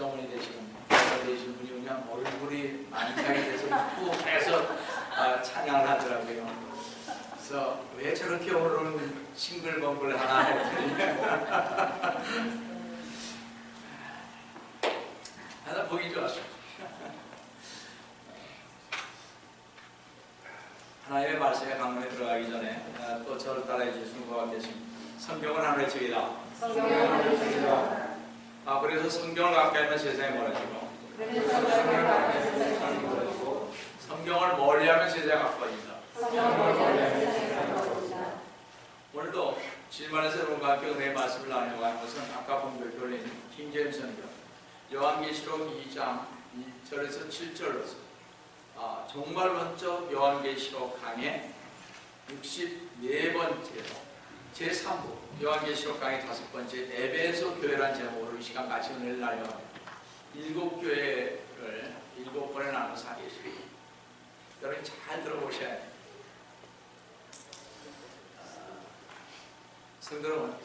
어머니 되시는 분이 그냥 얼굴이 만삭이 돼서 푹해서 찬양을 하더라고요. 그래서 왜 저렇게 오늘은 싱글벙글 하나 했더니 하나 보기 좋았어요. 하나님의 말씀에 강론에 들어가기 전에 또 저를 따라해 주시는 것 같으신 성경을 하나 외치기다. 그래서 성경을 가까이 하면 세상에 멀어지고 성경을 멀리하면 세상에 가까워진다. 오늘도 질만의 새로운과 함께 은혜의 말씀을 나누려고 하는 것은 아까 본교회 올린 킹제임스 성경 요한계시록 2장 1절에서 7절로서 종말론적 요한계시록 강의 64번째로 제3부 요한계시록 강의 5번째 에베소 교회란 제목으로 이 시간 같이 은혜를 나누려고 합니다. 7교회를 7번에 나눠서 하겠습니다. 여러분 잘 들어보셔야 돼요. 성도 여러분,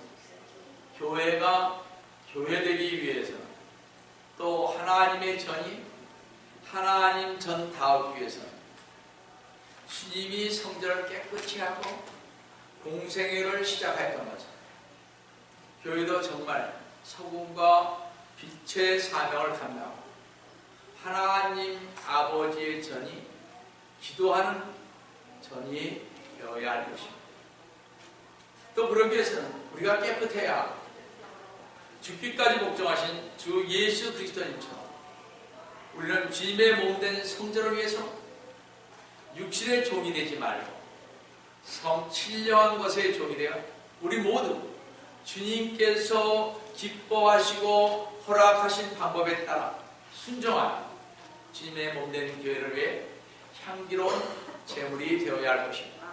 교회가 교회되기 위해서는 또 하나님의 전이 하나님 전다우기 위해서는 주님이 성전을 깨끗이 하고 공생애를 시작했던 거죠. 교회도 정말 서구과 빛의 사명을 감당하고 하나님 아버지의 전이 기도하는 전이 되어야 할 것입니다. 또 그러기 위해서는 우리가 깨끗해야 죽기까지 복종하신 주 예수 그리스도님처럼 우리는 주님의 몸된 성전을 위해서 육신의 종이 되지 말고 신령한 것의 종이 되어 우리 모두 주님께서 기뻐하시고 허락하신 방법에 따라 순종하는 주님의 몸된 교회를 위해 향기로운 제물이 되어야 할 것입니다.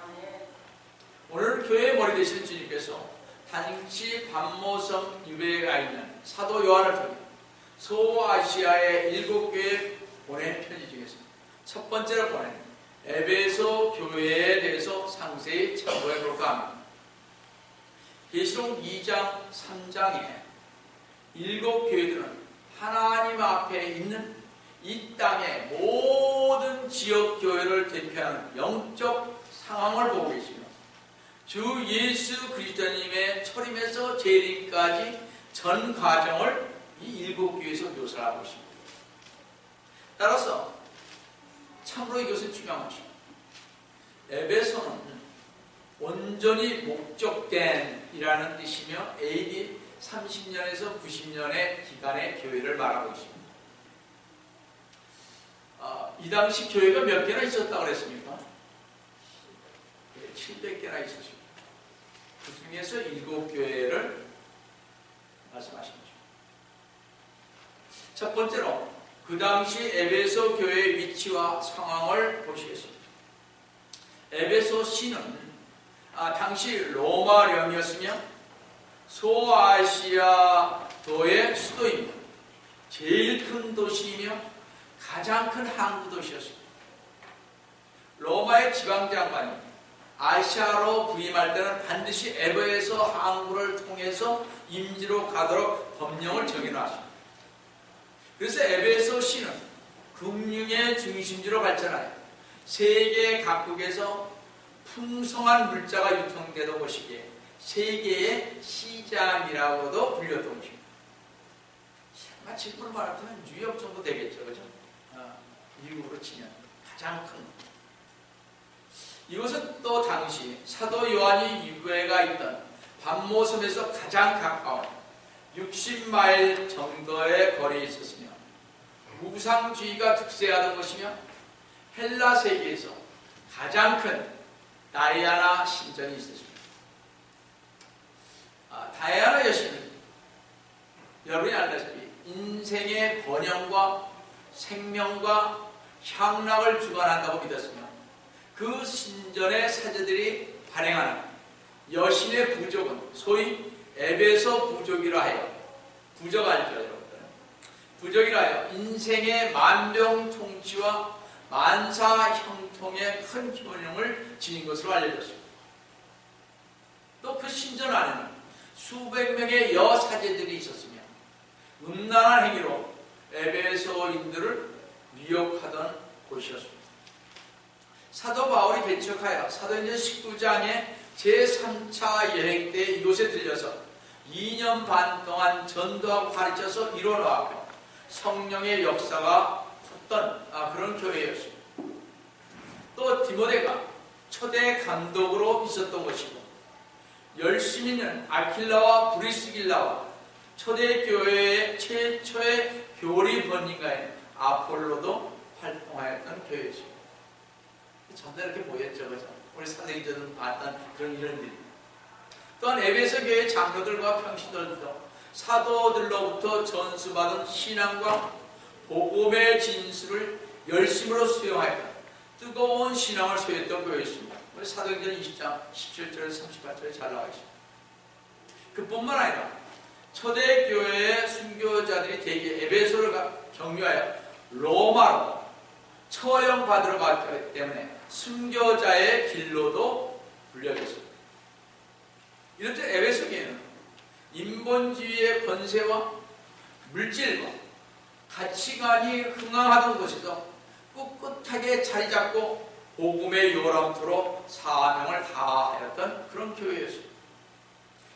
오늘 교회의 머리 되시는 주님께서 당시 반모섬 유배가 있는 사도 요한을 통해 소아시아의 7교회에 보낸 편지 중에서 첫 번째로 보낸 에베소 교회에 대해서 상세히 참고해 볼까 합니다. 계시록 2장 3장에 7교회들은 하나님 앞에 있는 이 땅의 모든 지역 교회를 대표하는 영적 상황을 보고 계십니다. 주 예수 그리스도님의 초림에서 재림까지 전 과정을 이 7교회에서 묘사하고 있습니다. 따라서 참으로 이것은 중요한 것입니다. 에베소는 온전히 목적된 이라는 뜻이며 AD 30년에서 90년의 기간의 교회를 말하고 있습니다. 이 당시 교회가 몇 개나 있었다고 그랬습니까? 700개나 있었습니다. 그 중에서 7교회를 말씀하신 거죠. 첫 번째로 그 당시 에베소 교회의 위치와 상황을 보시겠습니다. 에베소 시는 당시 로마령이었으며 소아시아도의 수도이며 제일 큰 도시이며 가장 큰 항구 도시였습니다. 로마의 지방장관이 아시아로 부임할 때는 반드시 에베소 항구를 통해서 임지로 가도록 법령을 정해놨습니다. 그래서 에베소 시는 금융의 중심지로 발전하여 세계 각국에서 풍성한 물자가 유통되던 곳이기에 세계의 시장이라고도 불렸던 곳입니다. 마치 일본으로 말하면 뉴욕 정도 되겠죠, 그죠? 미국으로 치면 가장 큰 곳. 이곳은 또 당시 사도 요한이 유배가 있던 반모섬에서 가장 가까운 60마일 정도의 거리에 있었으며 우상주의가 득세하던 것이며 헬라 세계에서 가장 큰 다이아나 신전이 있었습니다. 다이아나 여신은 여러분이 알다시피 인생의 번영과 생명과 향락을 주관한다고 믿었으며 그 신전의 사제들이 발행하는 여신의 부족은 소위 에베소 부족이라 하여, 부족 알죠 여러분들? 부족이라 하여 인생의 만병통치와 만사형통의 큰 효능을 지닌 것으로 알려졌습니다. 또 그 신전 안에는 수백 명의 여사제들이 있었으며 음란한 행위로 에베소인들을 미혹하던 곳이었습니다. 사도 바울이 개척하여 사도행전 19장의 제3차 여행 때 이곳에 들려서 2년 반 동안 전도하고 가르쳐서 이뤄나왔고 성령의 역사가 컸던 그런 교회였습니다. 또 디모데가 초대 감독으로 있었던 것이고 열심히는 아킬라와 브리스길라와 초대교회의 최초의 교리 번인가인 아폴로도 활동하였던 교회였습니다. 전부 이렇게 모였죠, 그죠? 우리 사도행전을 봤던 그런 이런들이. 또한 에베소 교회 장로들과 평신도들도 사도들로부터 전수받은 신앙과 복음의 진술을 열심으로 수용하였다. 뜨거운 신앙을 소유했던 교회였습니다. 우리 사도행전 20장 17절에서 38절에 잘 나와 있습니다. 그뿐만 아니라 초대교회의 순교자들이 대개 에베소를 경유하여 로마로 처형받으러 갔기 때문에 순교자의 길로도 불려졌습니다. 이렇듯 에베소 교회는 인본주의의 권세와 물질과 가치관이 흥황하던 곳에서 꿋꿋하게 자리 잡고 복음의 요람토로 사명을 다하였던 그런 교회였습니다.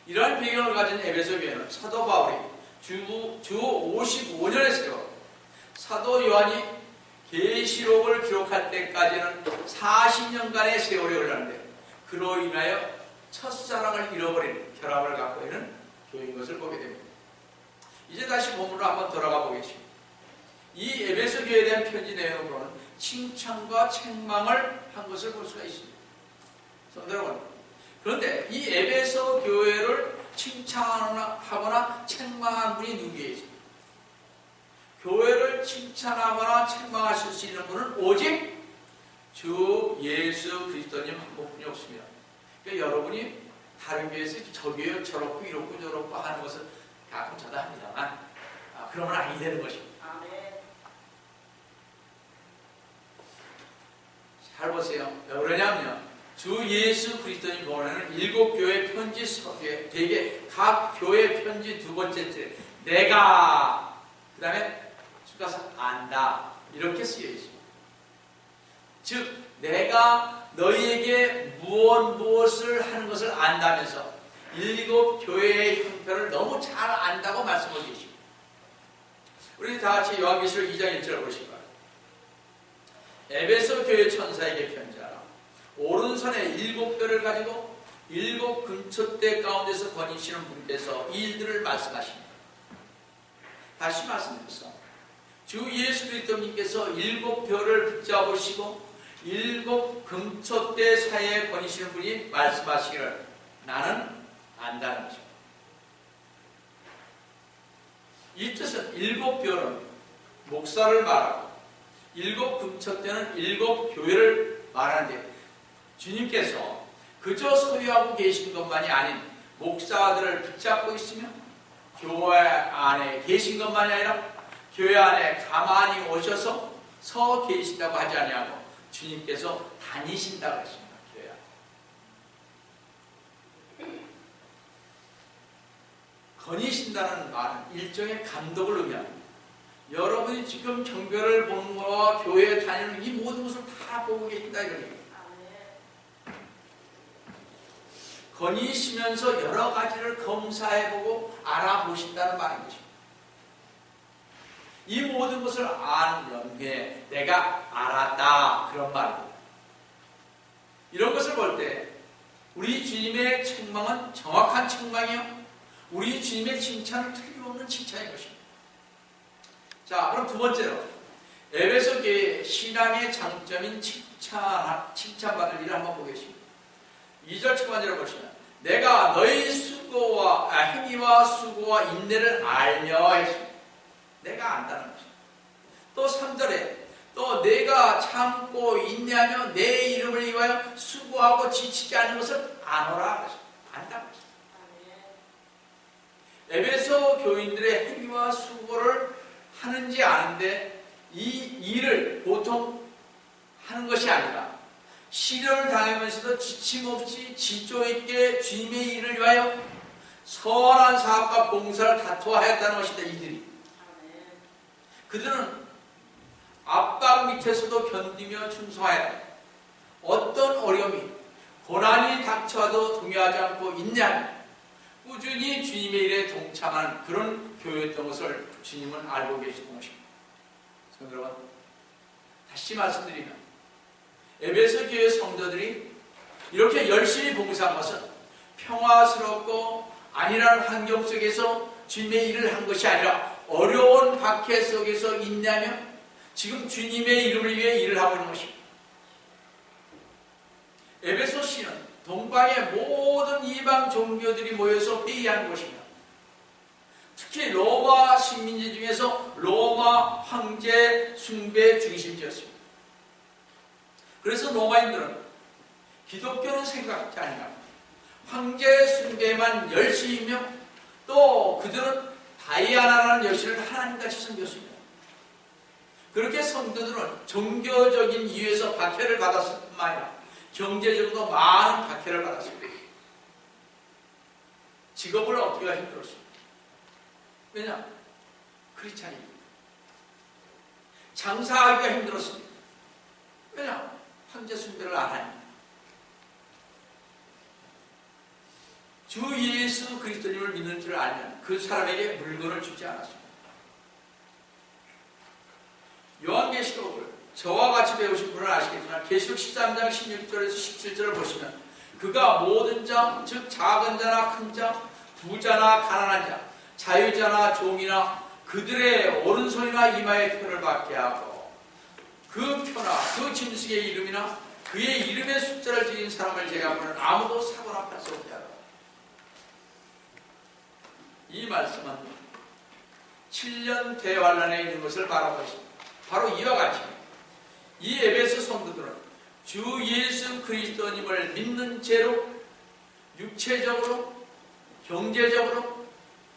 이러한 배경을 가진 에베소 교회는 사도 바울이 주 55년의 세월, 사도 요한이 계시록을 기록할 때까지는 40년간의 세월이 흘렀는데 그로 인하여 첫사랑을 잃어버린 결함을 갖고 있는 교회인 것을 보게 됩니다. 이제 다시 본문으로 한번 돌아가 보겠습니다. 이 에베소 교회에 대한 편지 내용으로는 칭찬과 책망을 한 것을 볼 수가 있습니다. 성도 여러분, 그런데 이 에베소 교회를 칭찬하거나 책망한 분이 누구예요? 교회를 칭찬하거나 책망하실 수 있는 분은 오직 주 예수 그리스도님 한 분뿐이 없습니다. 그러니까 여러분이 다른 교회에서 저 교회 저렇고 이렇고 저렇고 하는 것은 가끔 저도 합니다만 그러면 아니 되는 것입니다. 잘 보세요. 왜 그러냐면요, 주 예수 그리스도님 보내는 7교회 편지 서기에 대개 각 교회 편지 두 번째 내가 그 다음에 가서 안다 이렇게 쓰여 있습니다. 즉 내가 너희에게 무엇을 하는 것을 안다면서 7교회의 형편을 너무 잘 안다고 말씀하고 계십니다. 우리 다 같이 요한계시록 2장 1절 보시기 바랍니다. 에베소 교회 천사에게 편지하라. 오른손에 7뼈를 가지고 7 금촛대 가운데서 거니시는 분께서 이 일들을 말씀하십니다. 다시 말씀드렸습니다. 주 예수 그리스도님께서 7뼈를 붙잡으시고 7 금촛대 사이에 거니시는 분이 말씀하시기를 나는 안다는 것입니다. 이 뜻은 7뼈는 목사를 말하고 7 금촛대는 7교회를 말하는데 주님께서 그저 소유하고 계신 것만이 아닌 목사들을 붙잡고 있으며 교회 안에 계신 것만이 아니라 교회 안에 가만히 오셔서 서 계신다고 하지 아니하고 주님께서 다니신다고 했습니다. 교회 안에. 거니신다는 말은 일종의 감독을 의미합니다. 여러분이 지금 경배를 보는 거와 교회에 다니는 이 모든 것을 다 보고 계신다 이거예요. 거니시면서 여러 가지를 검사해보고 알아보신다는 말인 것입니다. 이 모든 것을 아는 연계 내가 알았다 그런 말입니다. 이런 것을 볼 때 우리 주님의 책망은 정확한 책망이요 우리 주님의 칭찬은 틀림없는 칭찬인 것입니다. 자, 그럼 두 번째로 에베소 교회의 신앙의 장점인 칭찬받을 일을 한번 보겠습니다. 2절 초반절을 보시면 내가 너희 수고와 행위와 수고와 인내를 알며 했습니다. 내가 안다는 것입니다. 또 3절에 또 내가 참고 인내하며 내 이름을 위하여 수고하고 지치지 않는 것을 아노라. 안다는 것입니다. 에베소 교인들의 행위와 수고를 하는지 아는데 이 일을 보통 하는 것이 아니라 시련을 당하면서도 지침없이 지조 있게 주님의 일을 위하여 선한 사업과 봉사를 다투하였다는 것이다. 이들이 그들은 압박 밑에서도 견디며 충성하였다. 어떤 어려움이 고난이 닥쳐도 동요하지 않고 있냐면 꾸준히 주님의 일에 동참하는 그런 교회였던 것을 주님은 알고 계시던 것입니다. 성도 여러분, 다시 말씀드리면 에베소 교회 성도들이 이렇게 열심히 봉사한 것은 평화스럽고 안일한 환경 속에서 주님의 일을 한 것이 아니라 어려운 박해 속에서 있냐면 지금 주님의 이름을 위해 일을 하고 있는 것입니다. 에베소 시는 동방의 모든 이방 종교들이 모여서 회의하는 것입니다. 특히 로마 식민지 중에서 로마 황제 숭배 중심지였습니다. 그래서 로마인들은 기독교는 생각지 아니라 황제 숭배만 열심히며 또 그들은 다이아나라는 여신을 하나님같이 섬겼습니다. 그렇게 성도들은 종교적인 이유에서 박해를 받았을 뿐만 아니라 경제적으로 많은 박해를 받았습니다. 직업을 얻기가 힘들었습니다. 왜냐? 크리스찬입니다. 장사하기가 힘들었습니다. 왜냐? 황제 숭배를 안 하니까. 주 예수 그리스도님을 믿는 줄 알면 그 사람에게 물건을 주지 않았습니다. 요한계시록을 저와 같이 배우신 분은 아시겠지만 계시록 13장 16절에서 17절을 보시면 그가 모든 자, 즉 작은 자나 큰 자, 부자나 가난한 자, 자유자나 종이나 그들의 오른손이나 이마에 표를 받게 하고 그 표나 그 짐승의 이름이나 그의 이름의 숫자를 지닌 사람을 제가 보는 아무도 사고나 팔 수 없게 하라. 이 말씀은 7년 대환란에 있는 것을 말하고 있습니다. 바로 이와 같이 이 에베소 성도들은 주 예수 그리스도님을 믿는 죄로 육체적으로, 경제적으로,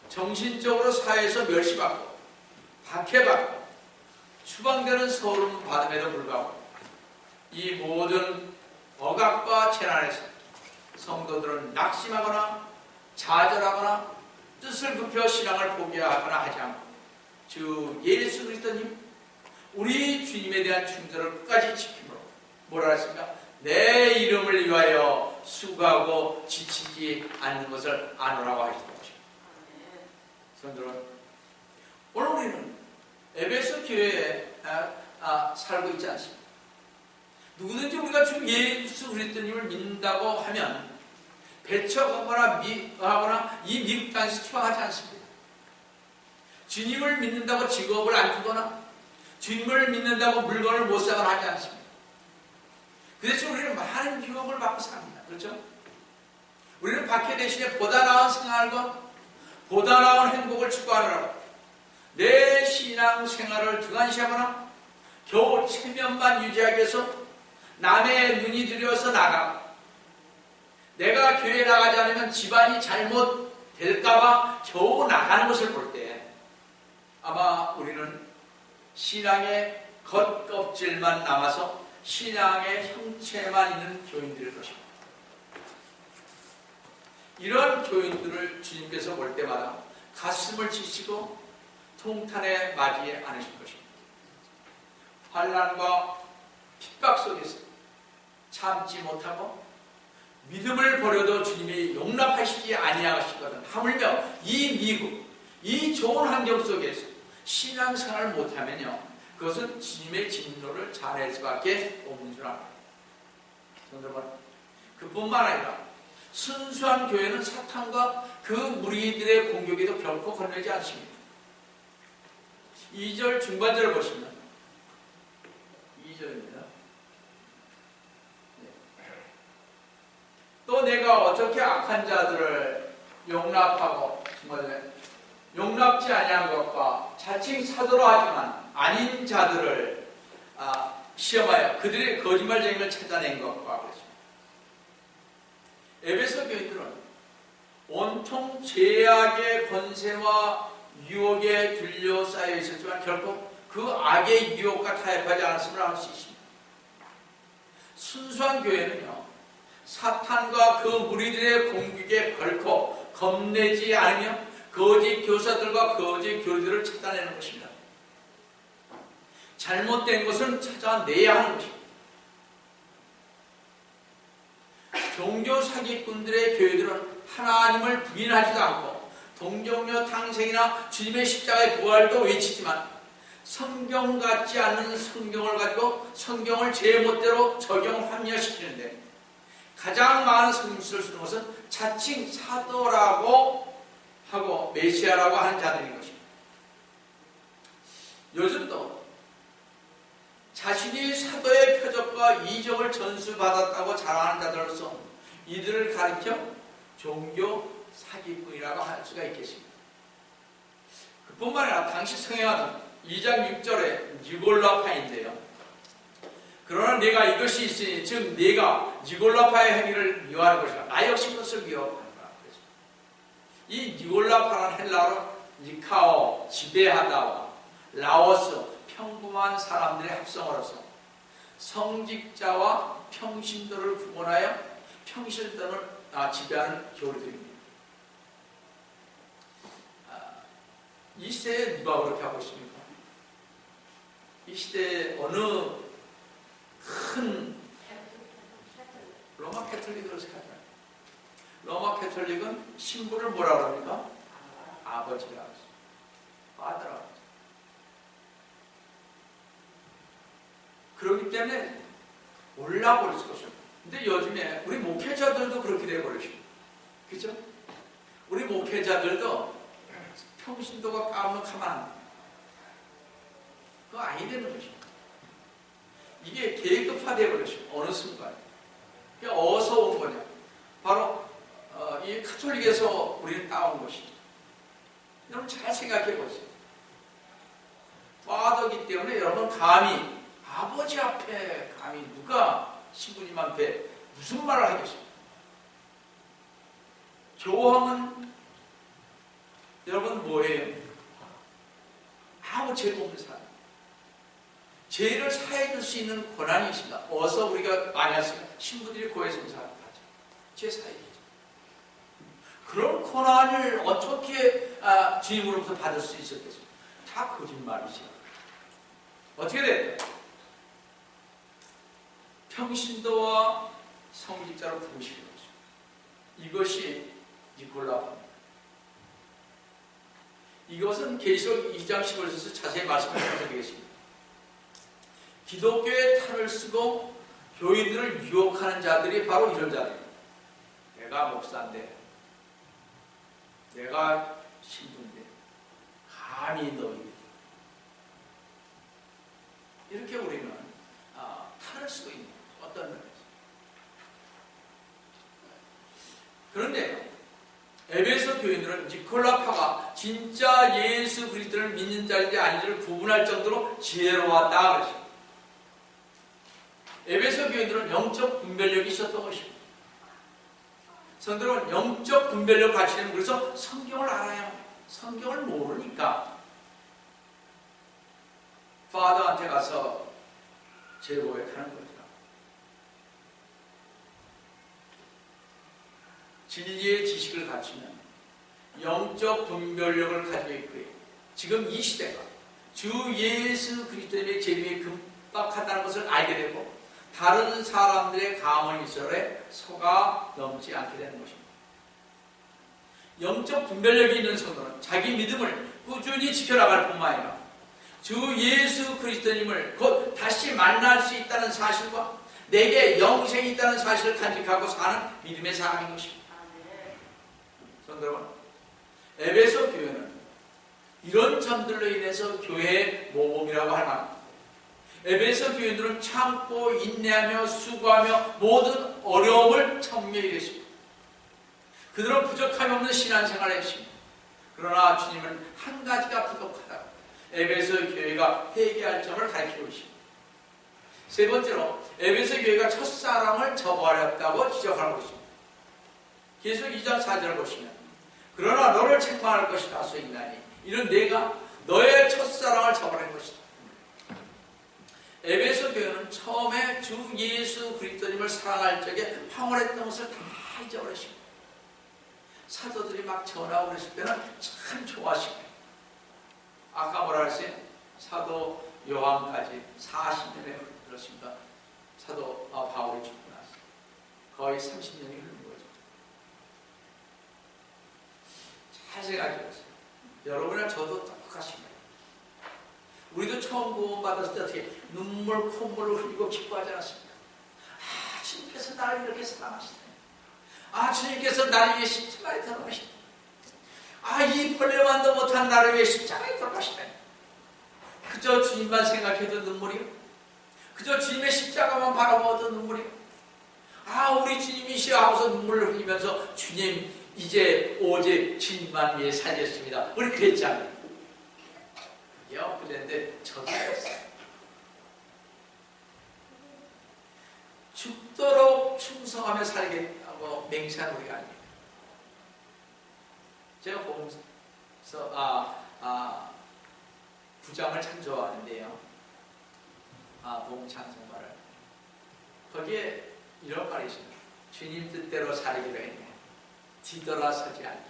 정신적으로 사회에서 멸시받고 박해받고 추방되는 서울을 받음에도 불구하고 이 모든 억압과 재난에서 성도들은 낙심하거나 좌절하거나 뜻을 굽혀 신앙을 포기하거나 하지 않고 주 예수 그리스도님 우리 주님에 대한 충성을 끝까지 지킴으로 뭐라 했습니까? 내 이름을 위하여 수고하고 지치지 않는 것을 아노라고 하셨던 것입니다. 성도는 오늘 우리는 에베소 교회에 살고 있지 않습니다. 누구든지 우리가 주 예수 그리스도님을 믿는다고 하면 배척하거나 미워하거나 이 미국 땅에서 추방하지 않습니다. 주님을 믿는다고 직업을 안 주거나 주님을 믿는다고 물건을 못 사거나 하지 않습니다. 그 대신 우리는 많은 유혹을 받고 삽니다. 그렇죠? 우리는 박해 대신에 보다 나은 생활과 보다 나은 행복을 추구하느라고 내 신앙 생활을 등한시하거나 겨우 체면만 유지하기 위해서 남의 눈이 들여서 나가고 내가 교회에 나가지 않으면 집안이 잘못될까봐 겨우 나가는 것을 볼 때 아마 우리는 신앙의 겉껍질만 남아서 신앙의 형체만 있는 교인들일 것입니다. 이런 교인들을 주님께서 볼 때마다 가슴을 치시고 통탄에 맞이 않으실 것입니다. 환난과 핍박 속에서 참지 못하고 믿음을 버려도 주님이 용납하시지 아니하시거든. 하물며 이 미국, 이 좋은 환경 속에서 신앙생활을 못하면요, 그것은 주님의 진노를 잘할 수밖에 없는 줄 압니다. 여러분, 그뿐만 아니라 순수한 교회는 사탄과 그 무리들의 공격에도 결코 건너지 않습니다. 2절 중반절을 보시면 2절입니다. 또 내가 어떻게 악한 자들을 용납하고 용납지 아니한 것과 자칭 사도로 하지만 아닌 자들을 시험하여 그들의 거짓말쟁이를 찾아낸 것과 그렇습니다. 에베소 교인들은 온통 죄악의 권세와 유혹에 둘러싸여 있었지만 결코 그 악의 유혹과 타협하지 않았음을 알 수 있습니다. 순수한 교회는요, 사탄과 그 무리들의 공격에 걸고 겁내지 않으며 거짓 교사들과 거짓 교리들을 찾아내는 것입니다. 잘못된 것은 찾아내야 하는 것입니다. 종교 사기꾼들의 교회들은 하나님을 부인하지도 않고 동정녀 탕생이나 주님의 십자가의 부활도 외치지만 성경 같지 않은 성경을 가지고 성경을 제멋대로 적용 합리화시키는데 가장 많은 성경을 쓰는 것은 자칭 사도라고 하고 메시아라고 하는 자들인 것입니다. 요즘도 자신이 사도의 표적과 이적을 전수받았다고 자랑하는 자들로서 이들을 가리켜 종교 사기꾼이라고 할 수가 있겠습니다. 그뿐만 아니라 당시 성행하는 2장 6절에 니골라파인데요. 그러나 내가 이것이 있으니 즉 내가 니골라파의 행위를 미워하는 것이라 나 역시 그것을 미워하노라. 이 니골라파는 헬라어로 니카오, 지배하다와 라오스, 평범한 사람들의 합성어로서 성직자와 평신도를 구분하여 평신도를 지배하는 교리들입니다. 이 시대에 누가 그렇게 하고 있습니까? 이 시대에 어느 큰 로마 캐톨릭을 하잖아요. 로마 캐톨릭은 신부를 뭐라 그럽니까? 아버지라고 했어요. 파더라고 했어요. 그렇기 때문에 올라볼 수가 없어요. 근데 요즘에 우리 목회자들도 그렇게 돼버리죠. 그죠? 우리 목회자들도 평신도가 까면 가만 안 돼요. 그거 아니 되는 것입니다. 이게 계급화되어 버렸어요. 어느 순간. 그게 어디서 온 거냐? 바로 이 카톨릭에서 우리는 따온 것이죠. 여러분 잘 생각해 보세요. 파더기 때문에 여러분 감히 아버지 앞에 감히 누가 신부님 앞에 무슨 말을 하겠습니까? 교황은 여러분 뭐예요? 아무 죄도 없는 사람. 죄를 사해줄 수 있는 권한이 있습니다. 어서 우리가 많이 했으면 신부들이 고해서 사람을 하죠. 죄 사해주죠. 그런 권한을 어떻게 주님으로부터 받을 수 있었겠습니까? 다 거짓말이죠. 어떻게 됐대? 평신도와 성직자로 부르시는 거죠. 이것이 니콜라파입니다. 이것은 계시록 2장 15절에서 자세히 말씀을 드리겠습니다. 기독교의 탈을 쓰고 교인들을 유혹하는 자들이 바로 이런 자들입니다. 내가 목사인데, 내가 신부인데, 감히 너희 이렇게 우리는 탈을 쓰고 있는 어떤 면에서. 그런데 에베소 교인들은 니콜라파가 진짜 예수 그리스도를 믿는 자인지 아닌지를 구분할 정도로 지혜로웠다 그랬습니다. 에베소 교인들은 영적 분별력이 있었던 것입니다. 성도는 영적 분별력 가지고 있는, 그래서 성경을 알아요. 성경을 모르니까 파더한테 가서 재고백하는 거죠. 진리의 지식을 갖추면 영적 분별력을 가지고 있고요. 지금 이 시대가 주 예수 그리스도의 재림이 급박하다는 것을 알게 되고 다른 사람들의 가문이설에 속아 넘지 않게 되는 것입니다. 영적 분별력이 있는 성도는 자기 믿음을 꾸준히 지켜나갈 뿐만 아니라 주 예수 그리스도님을 곧 다시 만날 수 있다는 사실과 내게 영생이 있다는 사실을 간직하고 사는 믿음의 사람인 것입니다. 성도 여러분, 에베소 교회는 이런 점들로 인해서 교회의 모범이라고 할 만합니다. 에베소 교인들은 참고 인내하며 수고하며 모든 어려움을 청명히 했습니다. 그들은 부족함이 없는 신앙생활을 했습니다. 그러나 주님은 한 가지가 부족하다고 에베소 교회가 회개할 점을 가르치고 있습니다. 세 번째로 에베소 교회가 첫사랑을 저버렸다고 지적하고 있습니다. 계속 2장 4절을 보시면 그러나 너를 책망할 것이다 써있나니 이는 내가 너의 첫사랑을 저버린 것이다. 에베소 교회는 처음에 주 예수 그리스도님을 사랑할 적에 황홀했던 것을 다 잊어버렸습니다. 사도들이 막 전하고 그랬을 때는 참 좋아하시고 아까 뭐라 그랬어요? 사도 요한까지 40년에 흘렀습니다. 사도 바울이 죽고 나서 거의 30년이 흐른 거죠. 잘 생각해 보세요. 여러분이나 저도 똑같습니다. 우리도 처음 구원받았을 때 어떻게 눈물, 콧물을 흘리고 기뻐하지 않았습니까? 아, 주님께서 나를 이렇게 사랑하시네. 아, 주님께서 나를 위해 십자가에 돌아가시네. 아, 이 벌레만도 못한 나를 위해 십자가에 돌아가시네. 그저 주님만 생각해도 눈물이요. 그저 주님의 십자가만 바라보아도 눈물이요. 아, 우리 주님이시여 하고서 눈물을 흘리면서 주님, 이제 오직 주님만 위해 살겠습니다. 우리 그랬지 않나요? 그게 엊그제인데 저도 그랬어요. 죽도록 충성하며 살겠다고 맹세한 우리가 아닙니다. 제가 보면서 부장을 참 좋아하는데요. 복음 찬송가를. 거기에 이런 말이 있습니다. 주님 뜻대로 살기로 했네. 뒤돌아서지 않게.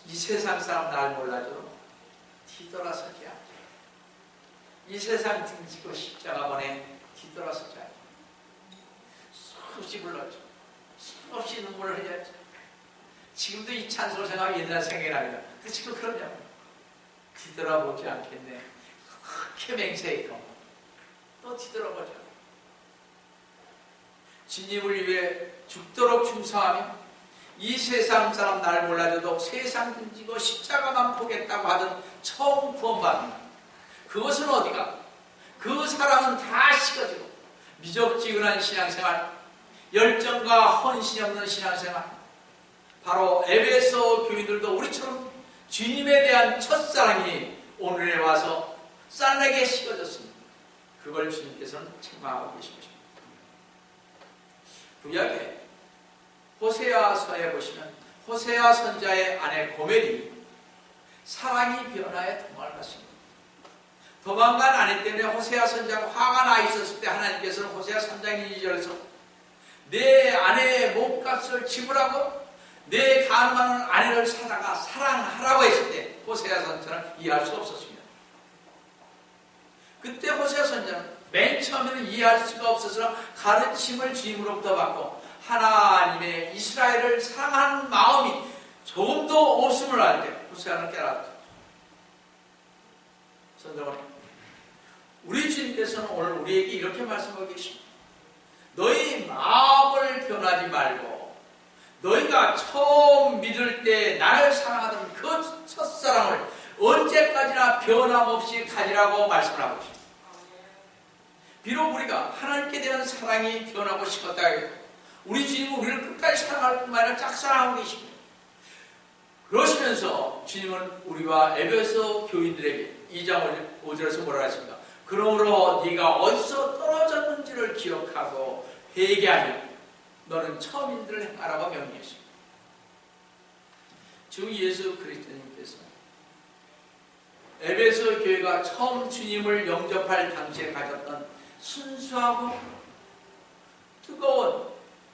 이 세상 사람 날 몰라도 뒤돌아서지 않게. 이 세상 등지고 십자가 보내 뒤돌아서지 않게. 수없이 불렀죠. 수없이 눈물을 흘렸죠. 지금도 이 찬송을 생각하면 옛날 생각이 납니다. 근데 지금 그러냐고. 뒤돌아보지 않겠네. 그렇게 맹세했고 또 뒤돌아보자. 주님을 위해 죽도록 충성하며 이 세상 사람 날 몰라줘도 세상 등지고 십자가만 보겠다고 하던 처음 구원받는 그것은 어디가? 그 사랑은 다 식어지고 미적지근한 신앙생활, 열정과 헌신이 없는 신앙생활, 바로 에베소 교인들도 우리처럼 주님에 대한 첫사랑이 오늘에 와서 쌀나게 식어졌습니다. 그걸 주님께서는 책망하고 계신 것입니다. 구약에 호세아서에 보시면 호세아 선자의 아내 고멜이 사랑이 변화해 도망을 갔습니다. 도망간 아내 때문에 호세아 선자가 화가 나 있었을 때 하나님께서는 호세아 선장이 2절에서 내 아내의 몸값을 지불하고 내 가늠하는 아내를 사다가 사랑하라고 했을 때 호세아 선자는 이해할 수 없었습니다. 그때 호세아 선자는 맨 처음에는 이해할 수가 없어서 가르침을 주님으로부터 받고 하나님의 이스라엘을 사랑하는 마음이 조금도 없음을 알 때 호세아는 깨달았죠. 성도는 우리 주님께서는 오늘 우리에게 이렇게 말씀하고 계십니다. 너희 마음을 변하지 말고 너희가 처음 믿을 때 나를 사랑하던 그 첫사랑을 언제까지나 변함없이 가지라고 말씀을 하고 있습니다. 비록 우리가 하나님께 대한 사랑이 변하고 식었다 해도 우리 주님은 우리를 끝까지 사랑할 뿐만 아니라 짝사랑하고 계십니다. 그러시면서 주님은 우리와 에베소 교인들에게 2장 5절에서 뭐라 했습니까? 그러므로 네가 어디서 떨어졌는지를 기억하고 회개하며 너는 처음 일들을 행하라고 명령했습니다. 주 예수 그리스도님께서 에베소 교회가 처음 주님을 영접할 당시에 가졌던 순수하고 뜨거운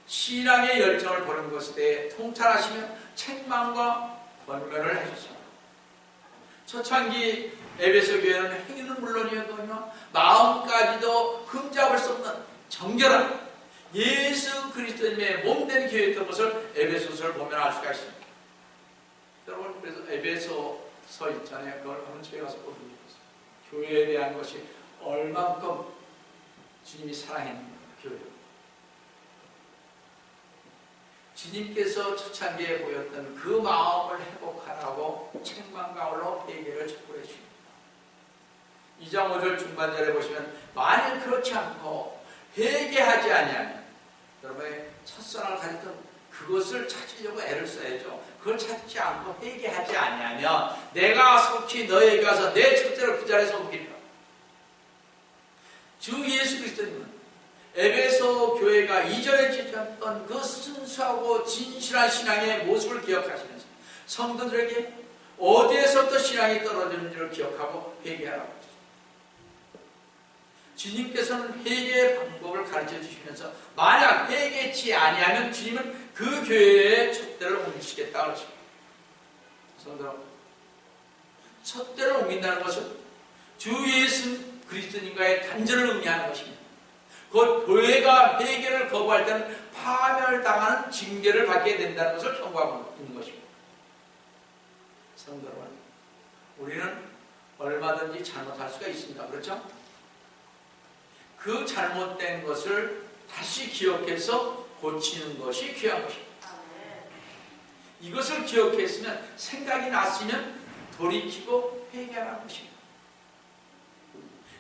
신앙의 열정을 보는 것에 대해 통찰하시며 책망과 권면을 해주셨습니다. 초창기 에베소 교회는 행위는 물론이었거든요. 마음까지도 흠잡을 수 없는 정결한 예수 그리스도님의 몸된 교회였던 것을 에베소서를 보면 알 수가 있습니다. 여러분 그래서 에베소서 있잖아요. 그걸 한번 집에 가서 보는 게 있어요. 교회에 대한 것이 얼만큼 주님이 사랑했는 교회입니다. 주님께서 초창기에 보였던 그 마음을 회복하라고 책망과 올로 회개를 촉구해 주십니다. 2장 5절 중반절에 보시면 만일 그렇지 않고 회개하지 아니하면 여러분의 첫사랑을 가졌던 그것을 찾으려고 애를 써야죠. 그걸 찾지 않고 회개하지 아니하면 내가 속히 너에게 와서 내 첫째를 그 자리에서 옮기리라. 주 예수 그리스도님은 에베소 교회가 이전에 지켰던 그 순수하고 진실한 신앙의 모습을 기억하시면서 성도들에게 어디에서부터 신앙이 떨어지는지를 기억하고 회개하라고 했습니다. 주님께서는 회개의 방법을 가르쳐 주시면서 만약 회개치 아니하면 주님은 그 교회의 촛대를 옮기시겠다 그러십니다. 성도, 촛대를 옮긴다는 것은 주 예수 그리스도님과의 단절을 의미하는 것입니다. 곧 교회가 회개를 거부할 때는 파멸당하는 징계를 받게 된다는 것을 경고하고 있는 것입니다. 성도 여러분, 우리는 얼마든지 잘못할 수가 있습니다. 그렇죠? 그 잘못된 것을 다시 기억해서 고치는 것이 귀한 것입니다. 이것을 기억했으면, 생각이 났으면 돌이키고 회개하는 것입니다.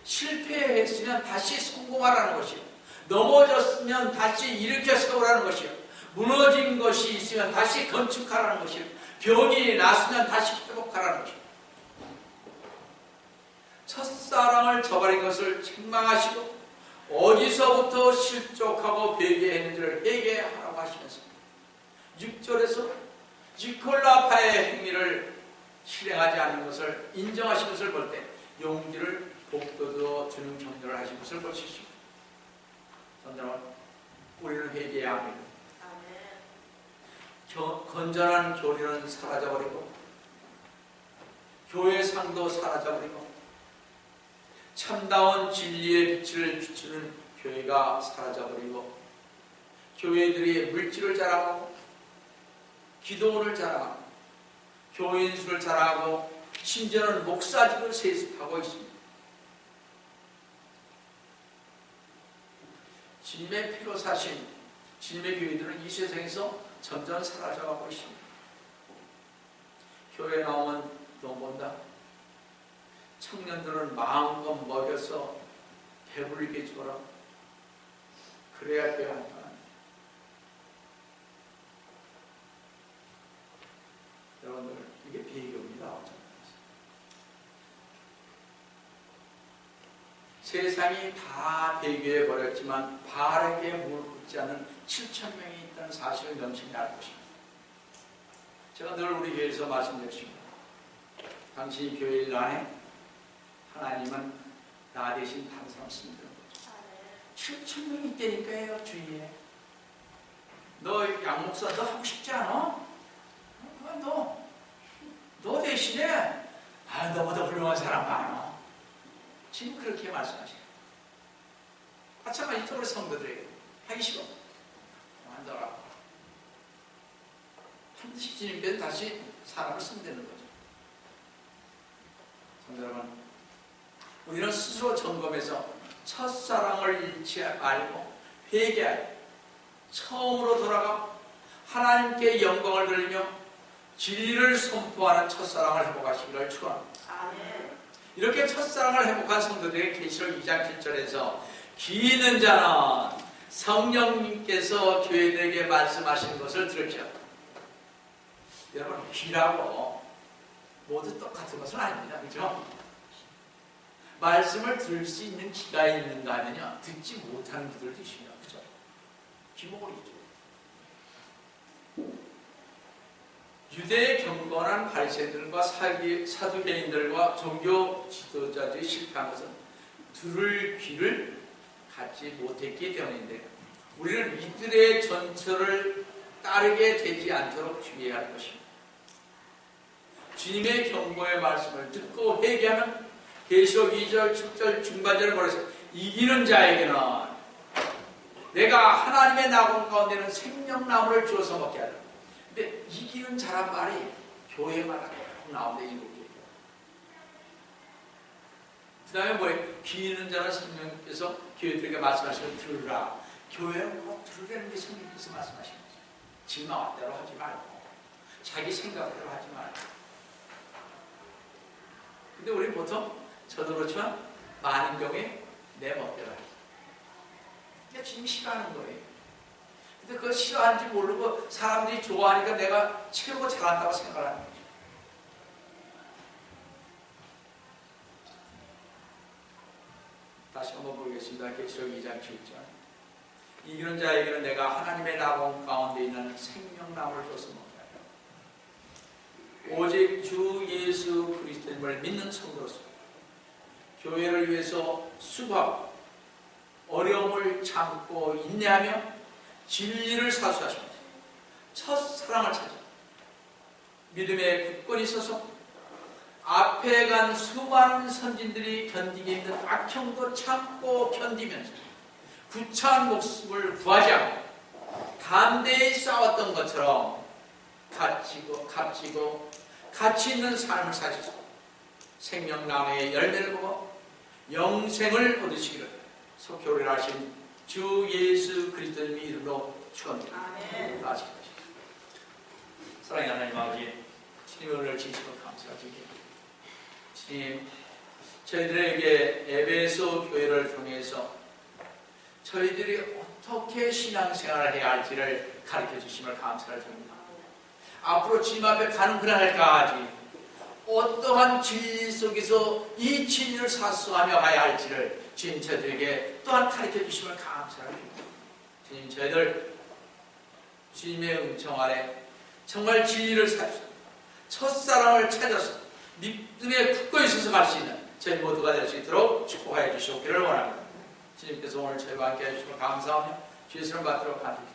실패했으면 다시 성공하라는 것이요. 넘어졌으면 다시 일으켜 세우라는 것이요. 무너진 것이 있으면 다시 건축하라는 것이요. 병이 났으면 다시 회복하라는 것이요. 첫사랑을 저버린 것을 책망하시고 어디서부터 실족하고 회개했는지를 회개하라고 하시면서 6절에서 니콜라파의 행위를 실행하지 않는 것을 인정하신 것을 볼 때 용기를 복돋워 주는 격려를 하신 것을 볼 수 있습니다. 여러분, 우리는 회개해야 합니다. 건전한 교리는 사라져버리고 교회상도 사라져버리고 참다운 진리의 빛을 비추는 교회가 사라져버리고 교회들이 물질을 자랑하고 기도원을 자랑하고 교인 수를 자랑하고 심지어는 목사직을 세습하고 있습니다. 주님의 피로 사신 주님의 교회들은 이 세상에서 점점 사라져가고 있습니다. 교회 나오면 돈 번다. 청년들은 마음껏 먹여서 배불리게 주어라. 그래야 교회 안 떠납니다. 여러분들, 이게 비교입니다. 세상이 다 배교해 버렸지만 바르게 무릎 꿇지 않은 7,000명이 있다는 사실을 명심히 알고 있습니다. 제가 늘 우리 교회에서 말씀드렸습니다. 당신이 교회 일 안에 하나님은 나 대신 다른 사람 쓰는 거죠. 7,000명이 있다니까요, 주위에. 너 양목사 너 하고 싶지 않아? 너 대신에 너보다 훌륭한 사람 많아. 지금 그렇게 말씀하시네요. 마찬가지로 성도들에게 하기 싫어. 그만둬라. 반드시 주님께서 다시 사람을 섬기는 거죠. 성도 여러분, 우리는 스스로 점검해서 첫사랑을 잃지 말고 회개하여 처음으로 돌아가 하나님께 영광을 돌리며 진리를 선포하는 첫사랑을 회복하시기를 축원합니다. 이렇게 첫사랑을 회복한 성도들에게 계시록 2장 7절에서 기 있는 자는 성령님께서 교회들에게 말씀하시는 것을 들을지어다. 여러분, 귀라고 모두 똑같은 것은 아닙니다. 그렇죠? 말씀을 들을 수 있는 귀가 있는가 하면요, 듣지 못하는 귀들도 있습니다. 그렇죠? 귀목걸이죠. 유대의 경건한 바리새인들과 사두개인들과 종교 지도자들이 실패한 것은 들을 귀를 갖지 못했기 때문인데, 우리는 이들의 전철을 따르게 되지 않도록 주의해야 할 것입니다. 주님의 경고의 말씀을 듣고 회개하면 계시록 2절, 7절 중반절을 보내서 이기는 자에게는 내가 하나님의 나공 가운데는 생명나무를 주어서 먹게 하리라. 근데 이기는 자란 말이 교회마다 꼭 나오는데 이렇게. 그 다음에 뭐예요? 귀 있는 자는 성령께서 교회들에게 말씀하시면 들으라. 교회는 꼭 들으라는 게 성령께서 말씀하시는 거죠. 지 마음대로 하지 말고 자기 생각대로 하지 말고. 근데 우리 보통 저도 그렇지만 많은 경우에 내 멋대로 하죠. 그러니까 주님이 싫어하는 거예요. 근데 그걸 싫어하는지 모르고 사람들이 좋아하니까 내가 최고 잘한다고 생각하는 거죠. 다시 한번 보겠습니다. 계시록 2장 7절. 이기는 자에게는 내가 하나님의 나공 가운데 있는 생명나무를 줘서 먹게 하리라. 오직 주 예수 그리스도님을 믿는 성도로서 교회를 위해서 수고하고 어려움을 참고 인내하며 진리를 사수하십니다. 첫사랑을 찾아 믿음의 굳건히 서서 앞에 간 수많은 선진들이 견디기 힘든 악형도 참고 견디면서 구차한 목숨을 구하지 않고 담대히 싸웠던 것처럼 값지고 가치 있는 삶을 사셔서 생명나무의 열매를 보고 영생을 얻으시기를 속교를 하신 주 예수 그리스도의 이름으로 축원드립니다. 다시 사랑하는 하나님 아버지, 주님 오늘 진심으로 감사드립니다. 주님, 저희들에게 에베소 교회를 통해서 저희들이 어떻게 신앙생활을 해야 할지를 가르쳐 주심을 감사를 드립니다. 앞으로 주님 앞에 가는 그날까지 어떠한 진리 속에서 이 진리를 사수하며 가야 할지를 주님 저희들에게 또한 가르쳐 주심을 감사를 드립니다. 주님, 저희들 주님의 음청 아래 정말 진리를 사주셔서 첫사랑을 찾아서 믿음에 굳건히 서서 갈 수 있는 저희 모두가 될 수 있도록 축복하여 주시옵기를 원합니다. 주님께서 오늘 저희와 함께 해주시면 감사하며 주의 손을 받도록 하옵소서.